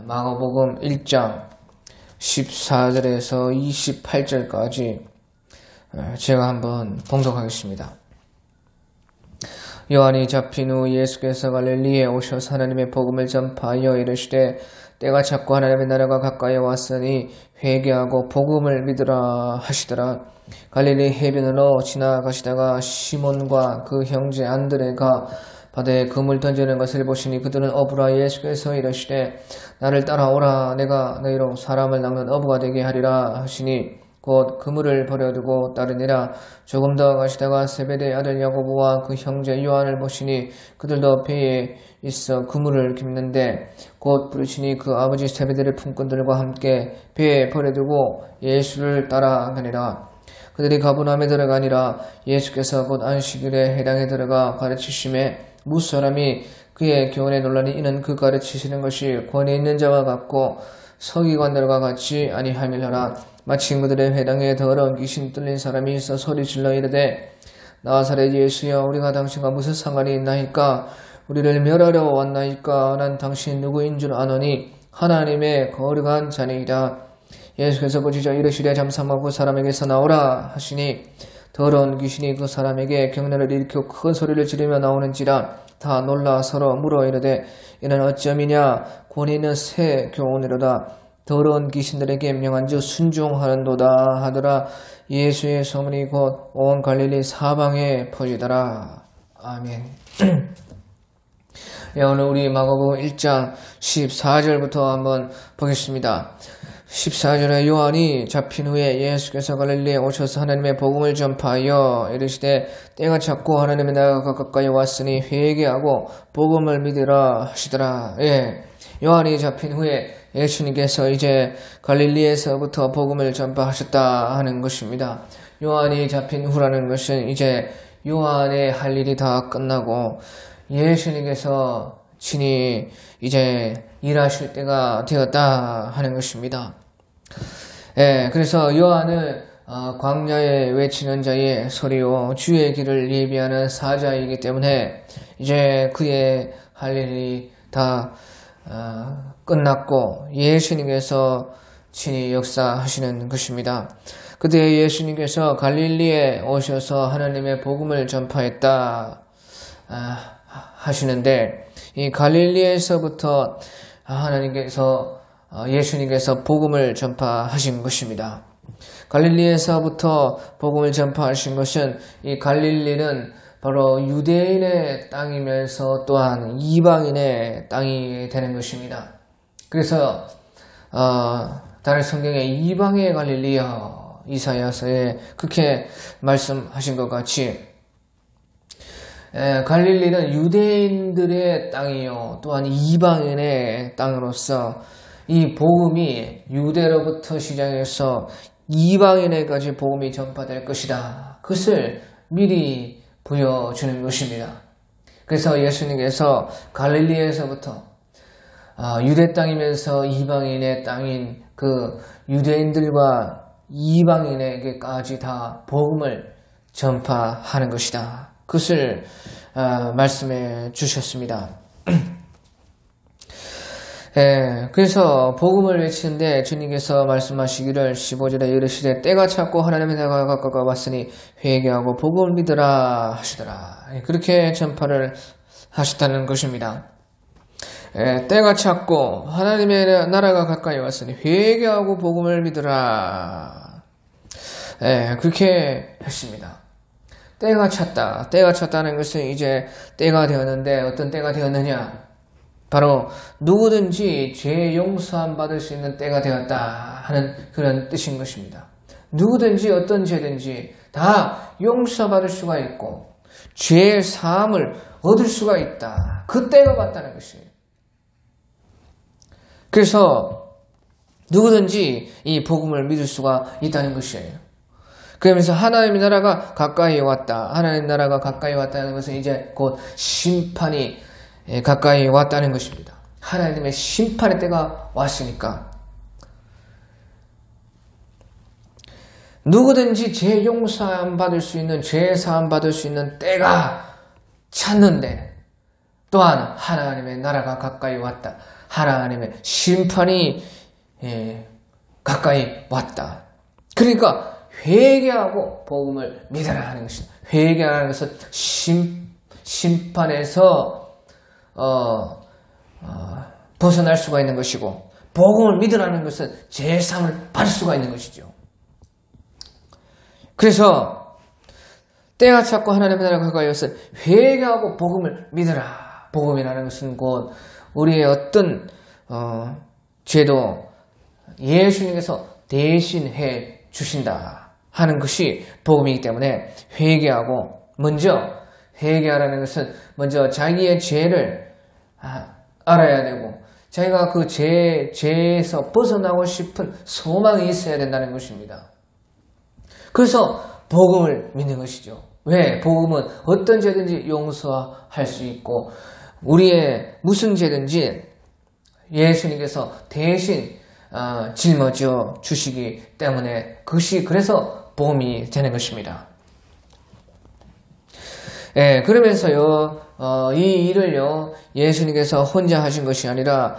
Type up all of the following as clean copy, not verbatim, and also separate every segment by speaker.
Speaker 1: 마가복음 1장 14절에서 28절까지 제가 한번 봉독하겠습니다. 요한이 잡힌 후 예수께서 갈릴리에 오셔서 하나님의 복음을 전파하여 이르시되 때가 찼고 하나님의 나라가 가까이 왔으니 회개하고 복음을 믿으라 하시더라. 갈릴리 해변으로 지나가시다가 시몬과 그 형제 안드레가 바다에 그물 던지는 것을 보시니 그들은 어부라. 예수께서 이르시되 나를 따라오라. 내가 너희로 사람을 낚는 어부가 되게 하리라 하시니 곧 그물을 버려두고 따르니라. 조금 더 가시다가 세베대의 아들 야고보와 그 형제 요한을 보시니 그들도 배에 있어 그물을 깁는데 곧 부르시니 그 아버지 세베대의 품꾼들과 함께 배에 버려두고 예수를 따라가니라. 그들이 가버나움에 들어가니라. 예수께서 곧 안식일에 회당에 들어가 가르치심에 무사람이 그의 교훈에 놀라니 이는 그 가르치시는 것이 권위 있는 자와 같고 서기관들과 같이 아니함이라. 마침 그들의 회당에 더러운 귀신 뚫린 사람이 있어 소리질러 이르되 나사렛 예수여 우리가 당신과 무슨 상관이 있나이까? 우리를 멸하려 왔나이까? 난 당신이 누구인 줄 아노니 하나님의 거룩한 자니이다. 예수께서 보시자 이르시되 잠잠하고 그 사람에게서 나오라 하시니 더러운 귀신이 그 사람에게 경련을 일으켜 큰 소리를 지르며 나오는지라. 다 놀라 서로 물어 이르되 이는 어찌함이냐? 권위 있는 새 교훈이로다. 더러운 귀신들에게 명한즉 순종하는도다 하더라. 예수의 소문이 곧 온 갈릴리 사방에 퍼지더라. 아멘. 오늘 우리 마가복음 1장 14절부터 한번 보겠습니다. 14절에 요한이 잡힌 후에 예수께서 갈릴리에 오셔서 하나님의 복음을 전파하여 이르시되 때가 찼고 하나님의 나라가 가까이 왔으니 회개하고 복음을 믿으라 하시더라. 요한이 잡힌 후에 예수님께서 이제 갈릴리에서부터 복음을 전파하셨다 하는 것입니다. 요한이 잡힌 후라는 것은 이제 요한의 할 일이 다 끝나고 예수님께서 친히 이제 일하실 때가 되었다 하는 것입니다. 그래서 요한은 광야에 외치는 자의 소리요 주의 길을 예비하는 사자이기 때문에 이제 그의 할 일이 다 끝났고 예수님께서 친히 역사하시는 것입니다. 그때 예수님께서 갈릴리에 오셔서 하나님의 복음을 전파했다 하시는데 이 갈릴리에서부터 예수님께서 복음을 전파하신 것입니다. 갈릴리에서부터 복음을 전파하신 것은 이 갈릴리는 바로 유대인의 땅이면서 또한 이방인의 땅이 되는 것입니다. 그래서 다른 성경에 이방의 갈릴리여 이사야서에 그렇게 말씀하신 것 같이 갈릴리는 유대인들의 땅이요 또한 이방인의 땅으로서 이 복음이 유대로부터 시작해서 이방인에까지 복음이 전파될 것이다. 그것을 미리 보여주는 것입니다. 그래서 예수님께서 갈릴리에서부터 유대 땅이면서 이방인의 땅인 그 유대인들과 이방인에게까지 다 복음을 전파하는 것이다. 그것을 말씀해 주셨습니다. 그래서 복음을 외치는데 주님께서 말씀하시기를 15절에 이르시되 때가 찼고 하나님의 나라가 가까이 왔으니 회개하고 복음을 믿으라 하시더라. 그렇게 전파를 하셨다는 것입니다. 때가 찼고 하나님의 나라가 가까이 왔으니 회개하고 복음을 믿으라. 그렇게 했습니다. 때가 찼다. 때가 찼다는 것은 이제 때가 되었는데 어떤 때가 되었느냐? 바로 누구든지 죄 용서함 받을 수 있는 때가 되었다 하는 그런 뜻인 것입니다. 누구든지 어떤 죄든지 다 용서받을 수가 있고 죄의 사함을 얻을 수가 있다. 그 때가 왔다는 것이에요. 그래서 누구든지 이 복음을 믿을 수가 있다는 것이에요. 그러면서 하나님의 나라가 가까이 왔다. 하나님의 나라가 가까이 왔다는 것은 이제 곧 심판이 가까이 왔다는 것입니다. 하나님의 심판의 때가 왔으니까 누구든지 죄 용서함 받을 수 있는, 죄 사함 받을 수 있는 때가 찼는데 또한 하나님의 나라가 가까이 왔다. 하나님의 심판이 가까이 왔다. 그러니까 회개하고 복음을 믿어라 하는 것입니다. 회개하는 것은 심판에서 벗어날 수가 있는 것이고, 복음을 믿으라는 것은 죄사함을 받을 수가 있는 것이죠. 그래서 때가 찼고 하나님의 나라가 가까이 와서 회개하고 복음을 믿으라. 복음이라는 것은 곧 우리의 어떤 죄도 예수님께서 대신해 주신다 하는 것이 복음이기 때문에 회개하고, 먼저 회개하라는 것은 먼저 자기의 죄를 알아야 되고, 자기가 그 죄에서 벗어나고 싶은 소망이 있어야 된다는 것입니다. 그래서 복음을 믿는 것이죠. 왜? 복음은 어떤 죄든지 용서할 수 있고, 우리의 무슨 죄든지 예수님께서 대신 짊어져 주시기 때문에 그것이 그래서 복음이 되는 것입니다. 그러면서요, 이 일을요, 예수님께서 혼자 하신 것이 아니라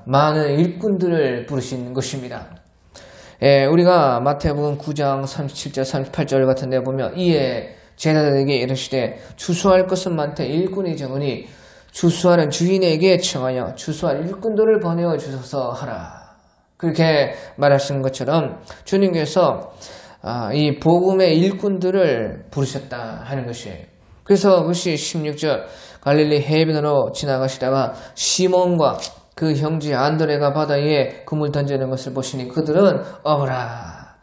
Speaker 1: 많은 일꾼들을 부르신 것입니다. 우리가 마태복음 9장 37절 38절 같은 데 보면, 이에 제자들에게 이르시되 추수할 것은 많되 일꾼이 적으니 추수하는 주인에게 청하여 추수할 일꾼들을 보내어 주소서 하라. 그렇게 말하신 것처럼 주님께서 이 복음의 일꾼들을 부르셨다 하는 것이에요. 그래서 그것이 16절 갈릴리 해변으로 지나가시다가 시몬과 그 형제 안드레가 바다에 그물 던지는 것을 보시니 그들은 어부라.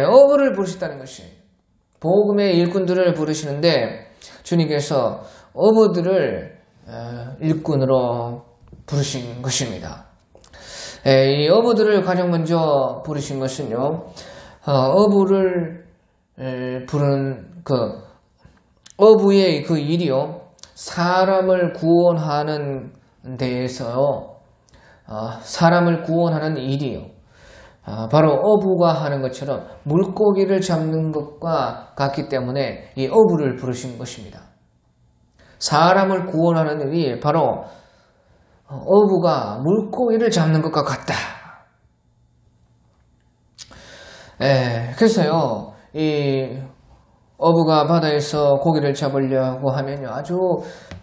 Speaker 1: 어부를 부르셨다는 것이에요. 복음의 일꾼들을 부르시는데 주님께서 어부들을 일꾼으로 부르신 것입니다. 이 어부들을 가장 먼저 부르신 것은요, 어부를 부르는 그 어부의 그 일이요, 사람을 구원하는 데에서요, 사람을 구원하는 일이요, 바로 어부가 하는 것처럼 물고기를 잡는 것과 같기 때문에 이 어부를 부르신 것입니다. 사람을 구원하는 일이 바로 어부가 물고기를 잡는 것과 같다. 그래서요, 이 어부가 바다에서 고기를 잡으려고 하면요, 아주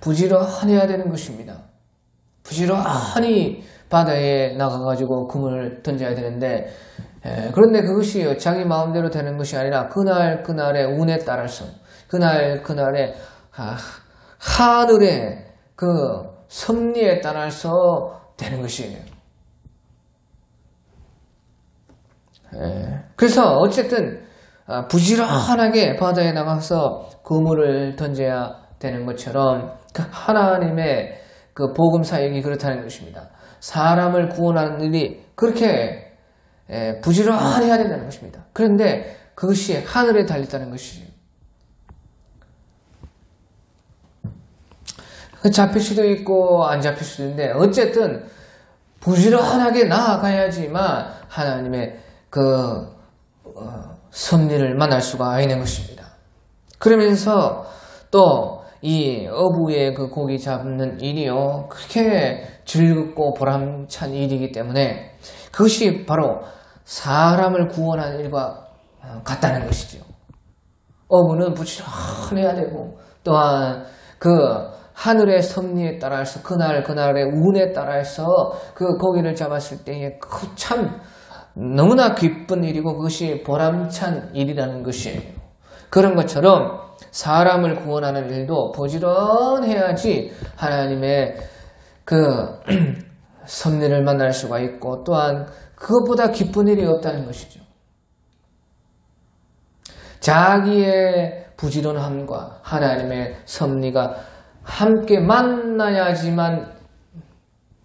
Speaker 1: 부지런해야 되는 것입니다. 부지런히 바다에 나가가지고 그물을 던져야 되는데, 그런데 그것이 자기 마음대로 되는 것이 아니라 그날의 운에 따라서, 그날의 하늘의 그 섭리에 따라서 되는 것이에요. 그래서 어쨌든 부지런하게 바다에 나가서 그물을 던져야 되는 것처럼 그 하나님의 그 복음 사역이 그렇다는 것입니다. 사람을 구원하는 일이 그렇게 부지런해야 된다는 것입니다. 그런데 그것이 하늘에 달렸다는 것이죠. 잡힐 수도 있고 안 잡힐 수도 있는데 어쨌든 부지런하게 나아가야지만 하나님의 그 섭리를 만날 수가 있는 것입니다. 그러면서 또 이 어부의 그 고기 잡는 일이요, 그렇게 즐겁고 보람찬 일이기 때문에 그것이 바로 사람을 구원하는 일과 같다는 것이죠. 어부는 부지런해야 되고, 또한 그 하늘의 섭리에 따라서 그날의 운에 따라서 그 고기를 잡았을 때에 그 참 너무나 기쁜 일이고 그것이 보람찬 일이라는 것이에요. 그런 것처럼 사람을 구원하는 일도 부지런해야지 하나님의 그 섭리를 만날 수가 있고, 또한 그것보다 기쁜 일이 없다는 것이죠. 자기의 부지런함과 하나님의 섭리가 함께 만나야지만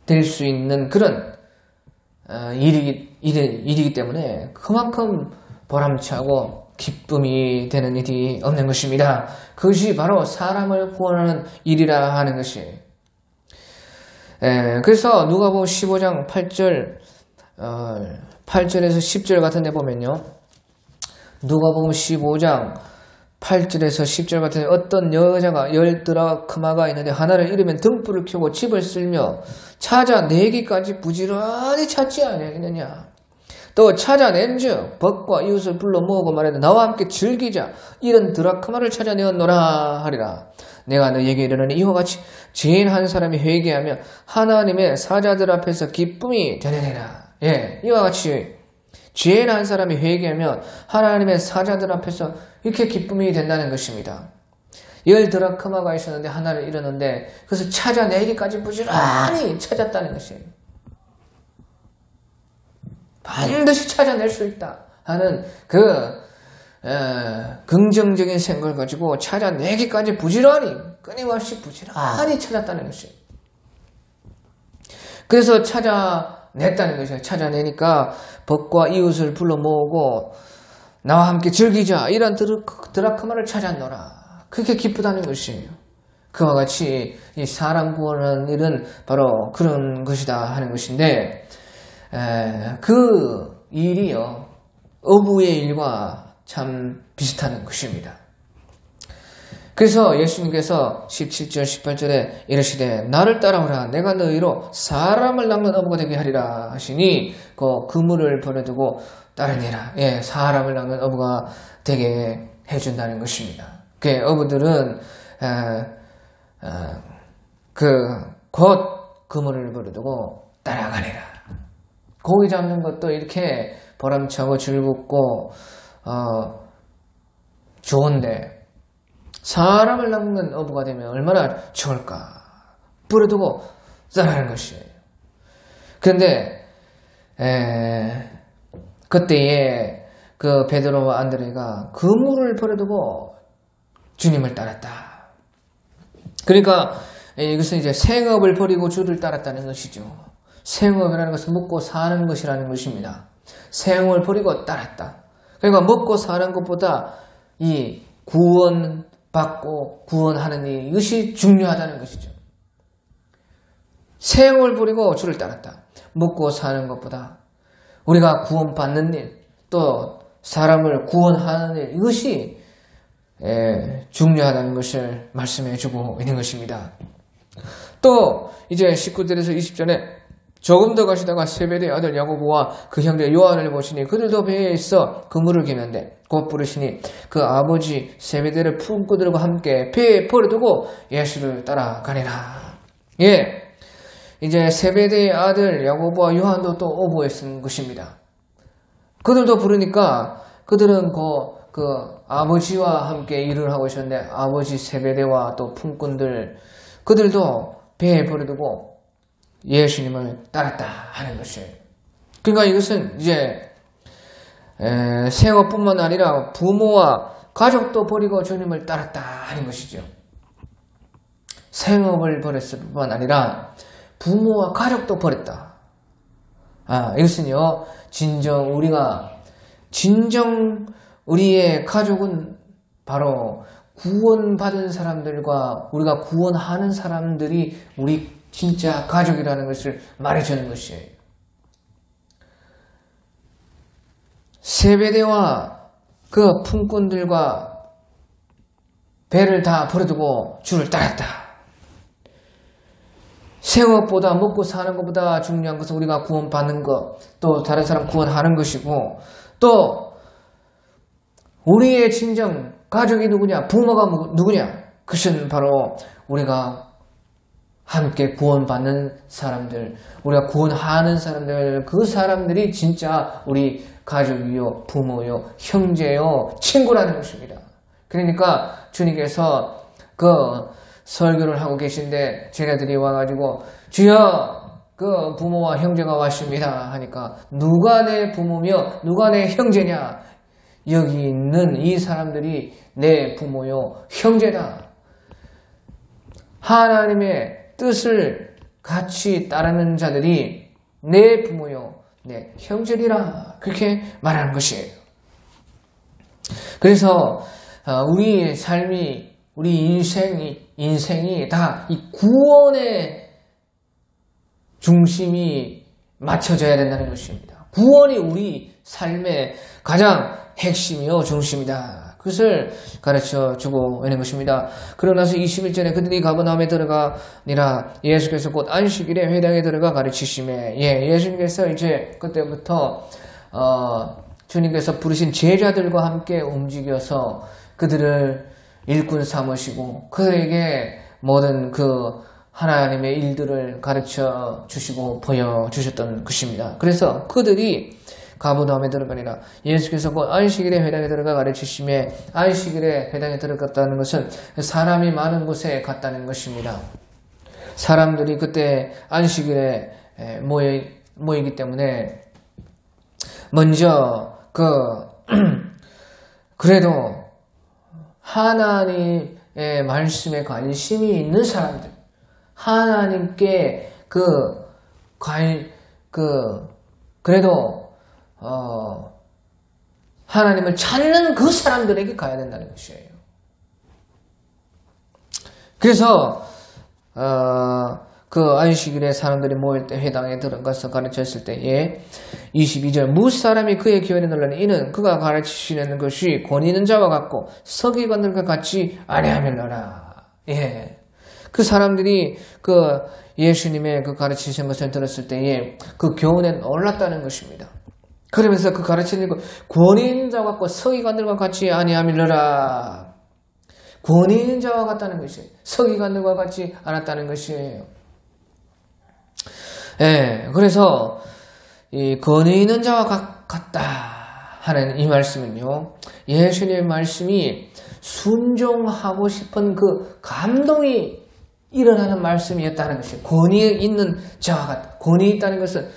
Speaker 1: 될 수 있는 그런 일이기 때문에 그만큼 보람차고 기쁨이 되는 일이 없는 것입니다. 그것이 바로 사람을 구원하는 일이라 하는 것이에요. 그래서 누가복음 15장 8절에서 10절 같은 데 보면요. 누가복음 15장 8절에서 10절 같은 데 어떤 여자가 10드라크마가 있는데 하나를 잃으면 등불을 켜고 집을 쓸며 찾아내기까지 부지런히 찾지 아니하겠느냐. 또 찾아낸즉 벗과 이웃을 불러 모으고 말하되 나와 함께 즐기자. 이런 드라크마를 찾아내었노라 하리라. 내가 너에게 이르노니 이와 같이 죄인 한 사람이 회개하며 하나님의 사자들 앞에서 기쁨이 되느니라. 이와 같이 죄인 한 사람이 회개하면 하나님의 사자들 앞에서 이렇게 기쁨이 된다는 것입니다. 10드라크마가 있었는데 하나를 잃었는데 그것을 찾아내기까지 부지런히 찾았다는 것이에요. 반드시 찾아낼 수 있다 하는 긍정적인 생각을 가지고 찾아내기까지 부지런히 끊임없이 부지런히 찾았다는 것이에요. 그래서 찾아냈다는 것이에요. 찾아내니까 벗과 이웃을 불러 모으고 나와 함께 즐기자. 이런 드라크마를 찾았노라. 그렇게 기쁘다는 것이에요. 그와 같이 이 사람 구원하는 일은 바로 그런 것이다 하는 것인데 그 일이요 어부의 일과 참 비슷한 것입니다. 그래서 예수님께서 17절 18절에 이르시되 나를 따라오라 내가 너희로 사람을 낚는 어부가 되게 하리라 하시니 그 그물을 버려두고 따르니라. 사람을 낚는 어부가 되게 해준다는 것입니다. 그 어부들은 곧 그물을 버려두고 따라가니라. 고기 잡는 것도 이렇게 보람차고 즐겁고 좋은데 사람을 낚는 어부가 되면 얼마나 좋을까. 버려두고 떠나는 것이에요. 그런데 그때에 그 베드로와 안드레가 그물을 버려두고 주님을 따랐다. 그러니까 이것은 이제 생업을 버리고 주를 따랐다는 것이죠. 생업이라는 것은 먹고 사는 것이라는 것입니다. 생업을 버리고 따랐다. 그러니까 먹고 사는 것보다 이 구원받고 구원하는 일, 이것이 중요하다는 것이죠. 생업을 버리고 주를 따랐다. 먹고 사는 것보다 우리가 구원받는 일, 또 사람을 구원하는 일, 이것이 중요하다는 것을 말씀해 주고 있는 것입니다. 또 이제 19절에서 20절에 조금 더 가시다가 세베대의 아들 야고보와 그 형제 요한을 보시니 그들도 배에 있어 그물을 기는데 곧 부르시니 그 아버지 세베대를 품고들과 함께 배에 버려두고 예수를 따라가니라. 이제 세베대의 아들 야고보와 요한도 또 어부였던 것입니다. 그들도 부르니까 그들은 그 아버지와 함께 일을 하고 있었는데 아버지 세베대와 또 품꾼들 그들도 배에 버려두고 예수님을 따랐다 하는 것이에요. 그러니까 이것은 이제 생업뿐만 아니라 부모와 가족도 버리고 주님을 따랐다 하는 것이죠. 생업을 버렸을 뿐만 아니라 부모와 가족도 버렸다. 이것은요 진정 우리의 가족은 바로 구원받은 사람들과 우리가 구원하는 사람들이 우리 진짜 가족이라는 것을 말해주는 것이에요. 세베대와 그 품꾼들과 배를 다 버려두고 주를 따랐다. 생업보다 먹고 사는 것보다 중요한 것은 우리가 구원받는 것, 또 다른 사람 구원하는 것이고, 또 우리의 진정 가족이 누구냐, 부모가 누구냐, 그것은 바로 우리가 함께 구원받는 사람들, 우리가 구원하는 사람들, 그 사람들이 진짜 우리 가족이요, 부모요, 형제요, 친구라는 것입니다. 그러니까 주님께서 그 설교를 하고 계신데 쟤네들이 와가지고 주여 그 부모와 형제가 왔습니다 하니까 누가 내 부모며 누가 내 형제냐, 여기 있는 이 사람들이 내 부모요 형제다. 하나님의 뜻을 같이 따르는 자들이 내 부모요 내 형제리라, 그렇게 말하는 것이에요. 그래서 우리의 삶이, 우리 인생이 다 이 구원의 중심이 맞춰져야 된다는 것입니다. 구원이 우리 삶의 가장 핵심이요 중심이다. 그것을 가르쳐주고 있는 것입니다. 그러고 나서 21절에 그들이 가버나움에 들어가니라 예수께서 곧 안식일에 회당에 들어가 가르치시매. 예수님께서 이제 그때부터 주님께서 부르신 제자들과 함께 움직여서 그들을 일꾼 삼으시고 그에게 모든 그 하나님의 일들을 가르쳐 주시고 보여주셨던 것입니다. 그래서 그들이 가버나움에 들어가니라 예수께서 곧 안식일에 회당에 들어가 가르치시며 안식일에 회당에 들어갔다는 것은 사람이 많은 곳에 갔다는 것입니다. 사람들이 그때 안식일에 모이기 때문에 먼저 그래도 하나님의 말씀에 관심이 있는 사람들, 하나님께 그래도 하나님을 찾는 그 사람들에게 가야 된다는 것이에요. 그래서 그 안식일에 사람들이 모일 때 회당에 들어가서 가르쳤을 때에 22절 무사람이 그의 교훈에 놀라니 이는 그가 가르치시는 것이 권위 있는 자와 같고 서기관들과 같이 아니하밀러라. 그 사람들이 그 예수님의 그 가르치신 것을 들었을 때에 그 교훈에 놀랐다는 것입니다. 그러면서 그 가르치는 것 권위 있는 자와 같고 서기관들과 같이 아니하밀러라. 권위 있는 자와 같다는 것이에요. 서기관들과 같이 않았다는 것이에요. 그래서 이 권위 있는 자와 같다 하는 이 말씀은요, 예수님의 말씀이 순종하고 싶은 그 감동이 일어나는 말씀이었다는 것이에요. 권위 있는 자와 같다. 권위 있다는 것은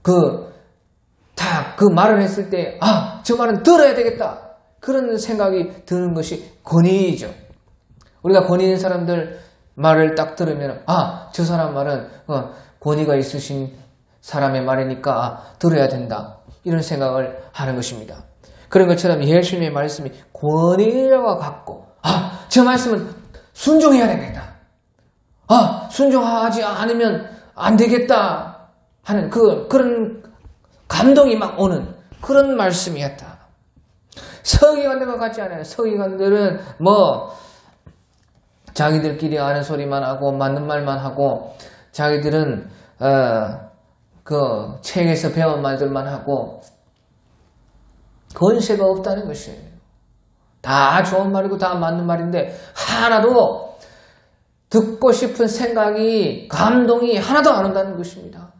Speaker 1: 그 말을 했을 때 저 말은 들어야 되겠다. 그런 생각이 드는 것이 권위이죠. 우리가 권위 있는 사람들 말을 딱 들으면 저 사람 말은 권위가 있으신 사람의 말이니까 들어야 된다. 이런 생각을 하는 것입니다. 그런 것처럼 예수님의 말씀이 권위와 같고 저 말씀은 순종해야 되겠다. 순종하지 않으면 안 되겠다 하는 그런 감동이 막 오는 그런 말씀이었다. 서기관들과 같지 않아요. 서기관들은 자기들끼리 아는 소리만 하고 맞는 말만 하고 자기들은 그 책에서 배운 말들만 하고 권세가 없다는 것이에요. 다 좋은 말이고 다 맞는 말인데 하나도 듣고 싶은 생각이 감동이 하나도 안 온다는 것입니다.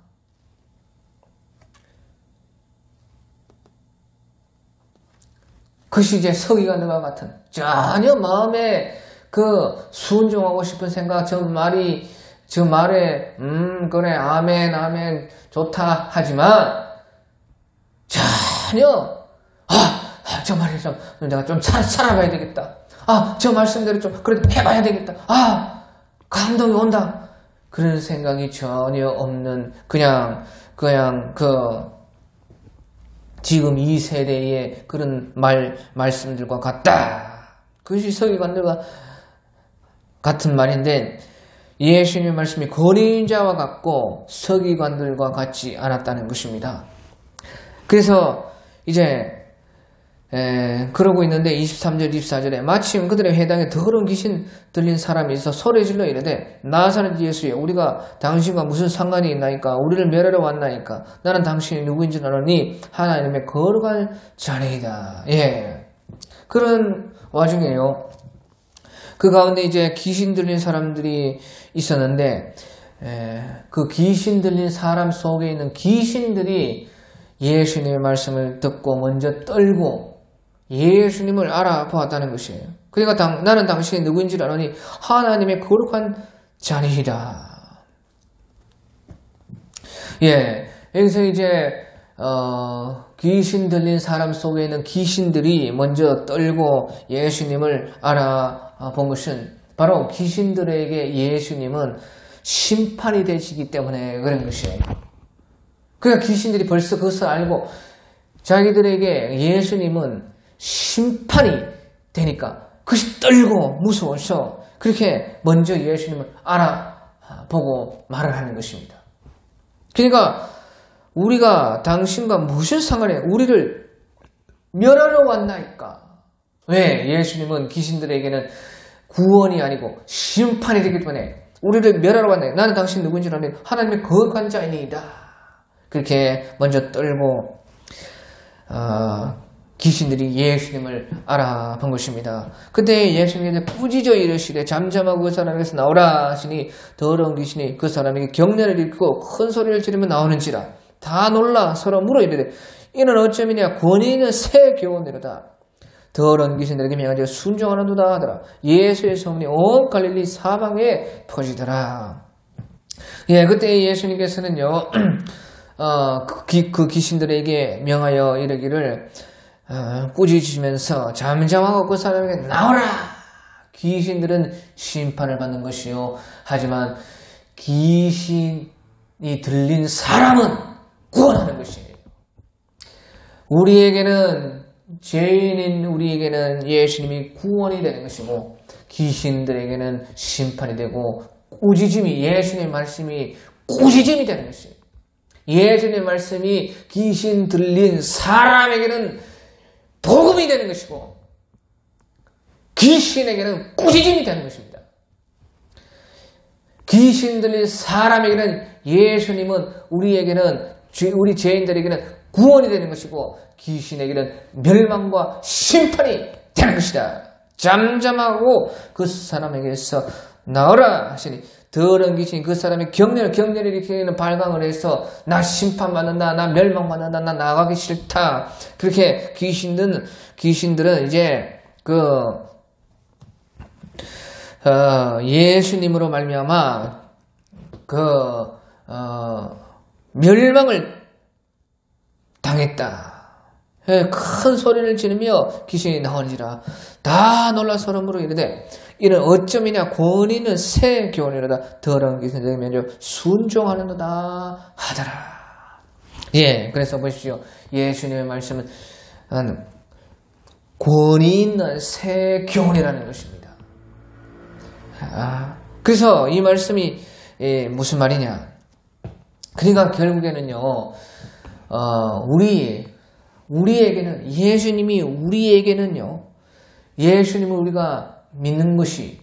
Speaker 1: 그것이 이제 서기관들과 같은 전혀 마음에 순종하고 싶은 생각, 저 말에 그래 아멘 좋다 하지만 전혀 저 말이 내가 좀 살아봐야 되겠다. 저 말씀대로 좀 그래도 해봐야 되겠다. 감동이 온다. 그런 생각이 전혀 없는 그냥 지금 이 세대의 그런 말씀들과 같다. 그것이 서기관들과 같은 말인데 예수님의 말씀이 권위자와 같고 서기관들과 같지 않았다는 것입니다. 그래서 이제 그러고 있는데 23절 24절에 마침 그들의 회당에 더러운 귀신 들린 사람이 있어 소리질러 이르되 나사렛 예수여 우리가 당신과 무슨 상관이 있나이까 우리를 멸하러 왔나이까 나는 당신이 누구인 줄 아노니 하나님의 거룩한 자니이다. 그런 와중에요 그 가운데 이제 귀신 들린 사람들이 있었는데 그 귀신 들린 사람 속에 있는 귀신들이 예수님의 말씀을 듣고 먼저 떨고 예수님을 알아보았다는 것이에요. 그러니까 나는 당신이 누구인지 아노니 하나님의 거룩한 자니이다. 여기서 이제 귀신 들린 사람 속에 있는 귀신들이 먼저 떨고 예수님을 알아본 것은 바로 귀신들에게 예수님은 심판이 되시기 때문에 그런 것이에요. 그러니까 귀신들이 벌써 그것을 알고 자기들에게 예수님은 심판이 되니까 그것이 떨고 무서워서 그렇게 먼저 예수님을 보고 말을 하는 것입니다. 그러니까 우리가 당신과 무슨 상관에 우리를 멸하러 왔나이까? 왜? 예수님은 귀신들에게는 구원이 아니고 심판이 되기 때문에 우리를 멸하러 왔나이까? 나는 당신 누군지 아는 하나님의 거룩한 자이니이다. 그렇게 먼저 떨고 귀신들이 예수님을 알아본 것입니다. 그때 예수님께서 꾸짖어 이르시되 잠잠하고 그 사람에게서 나오라 하시니 더러운 귀신이 그 사람에게 경련을 일으키고 큰 소리를 지르며 나오는지라. 다 놀라 서로 물어 이르되 이는 어쩌미냐 권위 있는 새 교훈이로다. 더러운 귀신들에게 명하여 순종하는도다 하더라. 예수의 소문이 온 갈릴리 사방에 퍼지더라. 예, 그때 예수님께서는요 그 귀신들에게 명하여 이르기를 꾸짖으시면서 잠잠하고 그 사람에게 나오라. 귀신들은 심판을 받는 것이요 하지만 귀신이 들린 사람은 구원하는 것이에요. 우리에게는 죄인인 우리에게는 예수님이 구원이 되는 것이고 귀신들에게는 심판이 되고 꾸짖음이 예수님의 말씀이 꾸짖음이 되는 것이에요. 예수님의 말씀이 귀신 들린 사람에게는 복음이 되는 것이고 귀신에게는 꾸짖음이 되는 것입니다. 귀신 들린 사람에게는 예수님은 우리 죄인들에게는 구원이 되는 것이고 귀신에게는 멸망과 심판이 되는 것이다. 잠잠하고 그 사람에게서 나오라 하시니 더러운 귀신이 그 사람의 경련을 일으키는 발광을 해서 나 심판받는다, 나 멸망받는다, 나 나가기 싫다. 그렇게 귀신들은 이제 예수님으로 말미암아 멸망을 당했다. 큰 소리를 지르며 귀신이 나오니라. 다 놀라 서로 물어 이르되 이는 어쩌미냐 권위 있는 새 교훈이로다. 더러운 귀신들에게 면접 순종하는도다 하더라. 예, 그래서 보십시오. 예수님의 말씀은 권위 있는 새 교훈이라는 것입니다. 그래서 이 말씀이 무슨 말이냐? 그러니까 결국에는요, 우리에게는 예수님이 우리에게는요, 예수님을 우리가 믿는 것이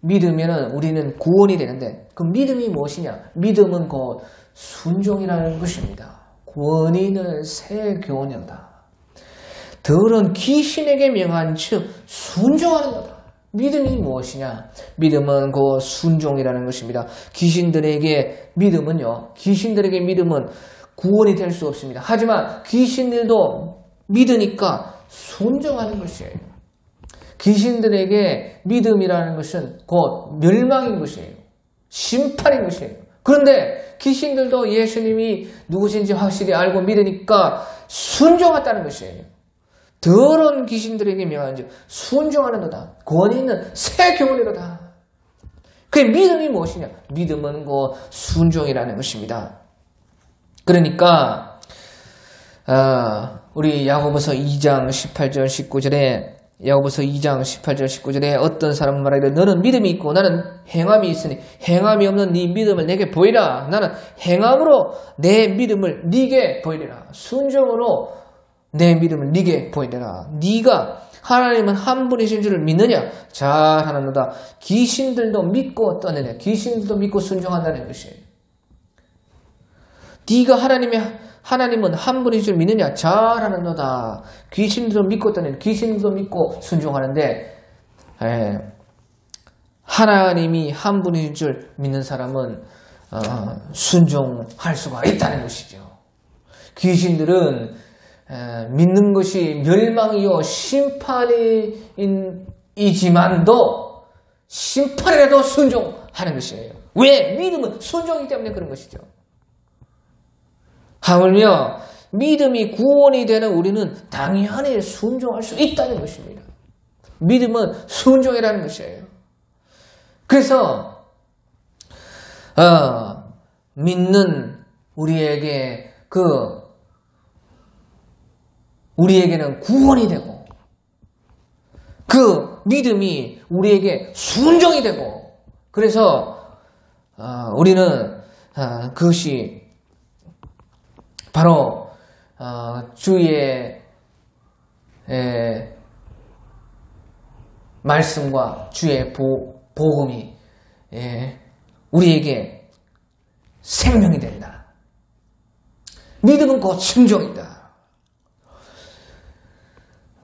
Speaker 1: 믿으면은 우리는 구원이 되는데 그 믿음이 무엇이냐? 믿음은 곧 순종이라는 것입니다. 권위는 새 교훈이다. 더러운 귀신에게 명한 즉 순종하는 거다. 믿음이 무엇이냐? 믿음은 그 순종이라는 것입니다. 귀신들에게 믿음은 구원이 될 수 없습니다. 하지만 귀신들도 믿으니까 순종하는 것이에요. 귀신들에게 믿음이라는 것은 곧 멸망인 것이에요. 심판인 것이에요. 그런데 귀신들도 예수님이 누구신지 확실히 알고 믿으니까 순종했다는 것이에요. 더러운 귀신들에게 명한즉 순종하는도다. 권위 있는 새 교훈이로다. 그 믿음이 무엇이냐? 믿음은 곧 순종이라는 것입니다. 그러니까 우리 야고보서 2장 18절 19절에 어떤 사람은 말하기를 너는 믿음이 있고 나는 행함이 있으니 행함이 없는 네 믿음을 내게 보이라. 나는 행함으로 내 믿음을 네게 보이리라. 순종으로 내 믿음을 네게 보이리라. 네가 하나님은 한 분이신 줄을 믿느냐? 잘하는도다. 귀신들도 믿고 떠내냐? 귀신들도 믿고 순종한다는 것이에요. 네가 하나님은 한 분이신 줄 믿느냐? 잘하는도다. 귀신들도 믿고 떠내냐? 귀신들도 믿고 순종하는데 하나님이 한 분이신 줄 믿는 사람은 순종할 수가 있다는 것이죠. 귀신들은 믿는 것이 멸망이요 심판이지만도 심판이라도 순종하는 것이에요. 왜? 믿음은 순종이기 때문에 그런 것이죠. 하물며 믿음이 구원이 되는 우리는 당연히 순종할 수 있다는 것입니다. 믿음은 순종이라는 것이에요. 그래서 믿는 우리에게는 구원이 되고 그 믿음이 우리에게 순종이 되고 그래서 우리는 그것이 바로 주의 말씀과 주의 복음이 우리에게 생명이 된다. 믿음은 곧 순종이다.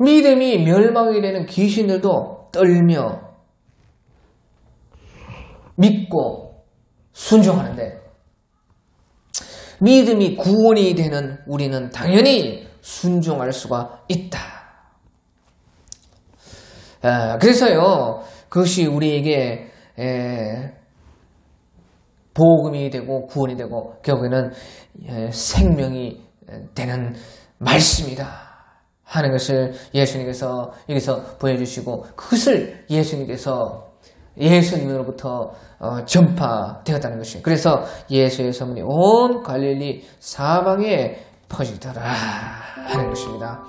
Speaker 1: 믿음이 멸망이 되는 귀신들도 떨며 믿고 순종하는데, 믿음이 구원이 되는 우리는 당연히 순종할 수가 있다. 그래서요, 그것이 우리에게 복음이 되고 구원이 되고 결국에는 생명이 되는 말씀이다 하는 것을 예수님께서 여기서 보여주시고, 그것을 예수님으로부터 전파되었다는 것이에요. 그래서 예수의 소문이 온 갈릴리 사방에 퍼지더라 하는 것입니다.